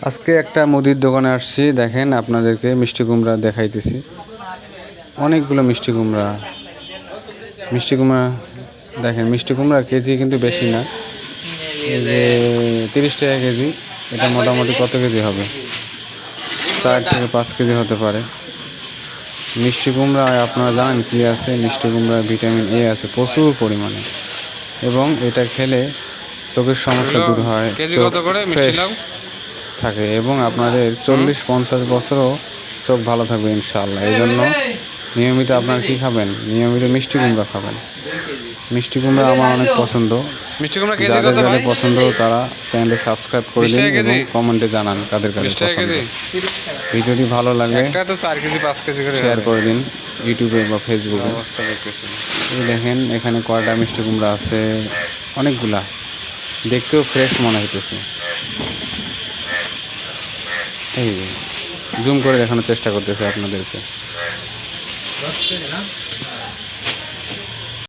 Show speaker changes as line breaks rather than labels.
আজকে একটা মুদির দোকানে আসছি, দেখেন আপনাদেরকে মিষ্টি কুমড়া দেখাইতেছি। অনেকগুলো মিষ্টি কুমড়া দেখেন। মিষ্টি কুমড়ার কেজি কিন্তু বেশি না, এই যে 30 টাকা কেজি। এটা মোটামুটি কত কেজি হবে? 4 থেকে 5 কেজি হতে পারে। মিষ্টি কুমড়ায় আপনারা জানেন কি আছে? মিষ্টি কুমড়ায় ভিটামিন এ আছে প্রচুর পরিমাণে, এবং এটা খেলে চোখের সমস্যা দূর হয়, চোখ ফ্রেশ থাকে, এবং আপনাদের 40-50 বছরও চোখ ভালো থাকবে ইনশাআল্লাহ। এই জন্য নিয়মিত আপনারা কী খাবেন? নিয়মিত মিষ্টি কুমড়া খাবেন। মিষ্টি কুমড়া আমার অনেক পছন্দ। যাদের যাদের পছন্দ তারা চ্যানেলটি সাবস্ক্রাইব করে দিন এবং কমেন্টে জানান কাদের কাদের পছন্দ। ভিডিওটি ভালো লাগলে শেয়ার করে দিন ইউটিউবে বা ফেসবুকে। এই দেখেন এখানে কয়টা মিষ্টি কুমড়া আছে, অনেকগুলা, দেখতেও ফ্রেশ মনে হইতেছে। এই জুম করে দেখানোর চেষ্টা করতেছে আপনাদেরকে।